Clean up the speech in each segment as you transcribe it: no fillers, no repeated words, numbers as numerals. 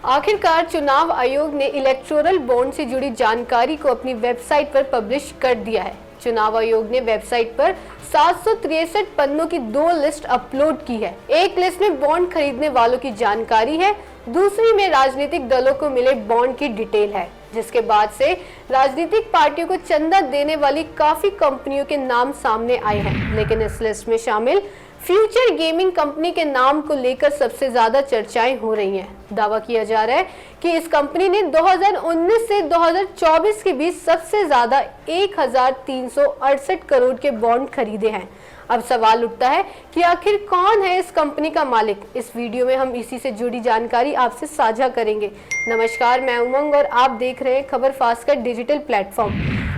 आखिरकार चुनाव आयोग ने इलेक्टोरल बॉन्ड से जुड़ी जानकारी को अपनी वेबसाइट पर पब्लिश कर दिया है। चुनाव आयोग ने वेबसाइट पर 763 पन्नों की 2 लिस्ट अपलोड की है। एक लिस्ट में बॉन्ड खरीदने वालों की जानकारी है, दूसरी में राजनीतिक दलों को मिले बॉन्ड की डिटेल है, जिसके बाद से राजनीतिक पार्टियों को चंदा देने वाली काफी कंपनियों के नाम सामने आए हैं। लेकिन इस लिस्ट में शामिल फ्यूचर गेमिंग कंपनी के नाम को लेकर सबसे ज्यादा चर्चाएं हो रही हैं। दावा किया जा रहा है कि इस कंपनी ने 2019 से 2024 के बीच सबसे ज्यादा 1368 करोड़ के बॉन्ड खरीदे हैं। अब सवाल उठता है कि आखिर कौन है इस कंपनी का मालिक। इस वीडियो में हम इसी से जुड़ी जानकारी आपसे साझा करेंगे। नमस्कार, मैं उमंग और आप देख रहे हैं खबर फास्ट का डिजिटल प्लेटफॉर्म।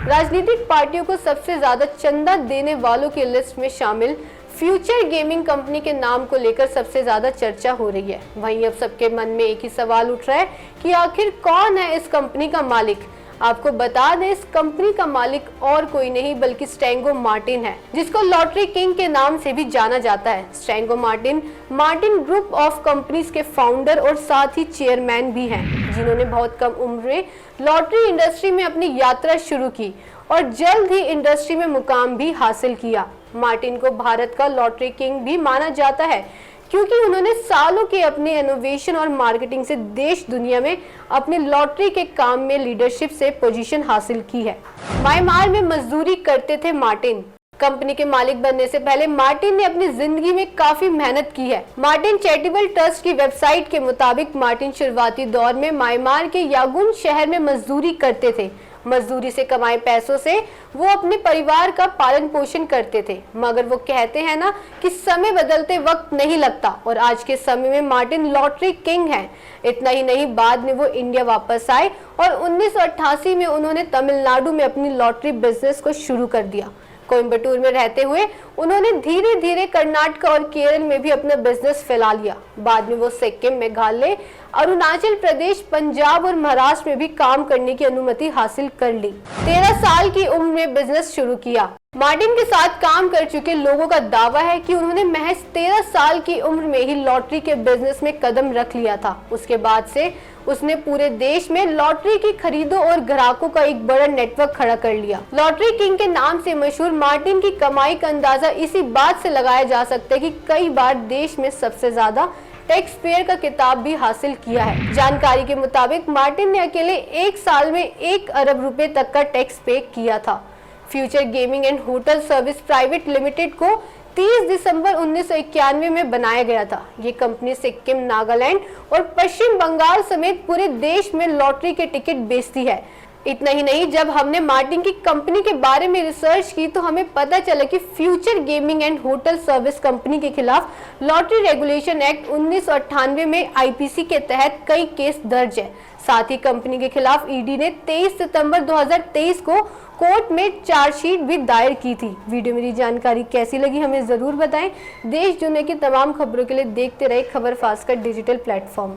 राजनीतिक पार्टियों को सबसे ज्यादा चंदा देने वालों की लिस्ट में शामिल फ्यूचर गेमिंग कंपनी के नाम को लेकर सबसे ज्यादा चर्चा हो रही है। वहीं अब सबके मन में एक ही सवाल उठ रहा है कि आखिर कौन है इस कंपनी का मालिक। आपको बता दें, इस कंपनी का मालिक और कोई नहीं बल्कि स्टैंगो मार्टिन है, जिसको लॉटरी किंग के नाम से भी जाना जाता है। स्टैंगो मार्टिन ग्रुप ऑफ कंपनीज के फाउंडर और साथ ही चेयरमैन भी हैं, जिन्होंने बहुत कम उम्र में लॉटरी इंडस्ट्री में अपनी यात्रा शुरू की और जल्द ही इंडस्ट्री में मुकाम भी हासिल किया। मार्टिन को भारत का लॉटरी किंग भी माना जाता है, क्योंकि उन्होंने सालों के अपने इनोवेशन और मार्केटिंग से देश दुनिया में अपने लॉटरी के काम में लीडरशिप से पोजीशन हासिल की है। म्यांमार में मजदूरी करते थे मार्टिन। कंपनी के मालिक बनने से पहले मार्टिन ने अपनी जिंदगी में काफी मेहनत की है। मार्टिन चैरिटेबल ट्रस्ट की वेबसाइट के मुताबिक मार्टिन शुरुआती दौर में म्यांमार के यांगून शहर में मजदूरी करते थे। मजदूरी से कमाए पैसों से वो अपने परिवार का पालन पोषण करते थे। मगर वो कहते हैं ना कि समय बदलते वक्त नहीं लगता, और आज के समय में मार्टिन लॉटरी किंग हैं। इतना ही नहीं, बाद में वो इंडिया वापस आए और 1988 में उन्होंने तमिलनाडु में अपनी लॉटरी बिजनेस को शुरू कर दिया। कोयम्बटूर में रहते हुए उन्होंने धीरे धीरे कर्नाटक और केरल में भी अपना बिजनेस फैला लिया। बाद में वो सिक्किम, मेघालय, अरुणाचल प्रदेश, पंजाब और महाराष्ट्र में भी काम करने की अनुमति हासिल कर ली। 13 साल की उम्र में बिजनेस शुरू किया। मार्टिन के साथ काम कर चुके लोगों का दावा है कि उन्होंने महज 13 साल की उम्र में ही लॉटरी के बिजनेस में कदम रख लिया था। उसके बाद से उसने पूरे देश में लॉटरी की खरीदों और ग्राहकों का एक बड़ा नेटवर्क खड़ा कर लिया। लॉटरी किंग के नाम से मशहूर मार्टिन की कमाई का अंदाजा इसी बात से लगाया जा सकता है कि कई बार देश में सबसे ज्यादा टैक्स पेयर का किताब भी हासिल किया है। जानकारी के मुताबिक मार्टिन ने अकेले एक साल में 1 अरब रुपए तक का टैक्स पे किया था। Future gaming and hotel service private limited को 30 दिसंबर 1991 में बनाया गया था। ये कंपनी सिक्किम, नागालैंड और पश्चिम बंगाल समेत पूरे देश में लॉटरी के टिकट बेचती है। इतना ही नहीं, जब हमने मार्टिन की कंपनी के बारे में रिसर्च की तो हमें पता चला कि future gaming and hotel service company के खिलाफ लॉटरी रेगुलेशन एक्ट 1998 में आईपीसी के तहत कई केस दर्ज है। साथ ही कंपनी के खिलाफ ईडी ने 23 सितंबर 2023 को कोर्ट में चार्जशीट भी दायर की थी। वीडियो मेरी जानकारी कैसी लगी हमें जरूर बताएं। देश दुनिया की तमाम खबरों के लिए देखते रहे खबर फास्ट का डिजिटल प्लेटफॉर्म।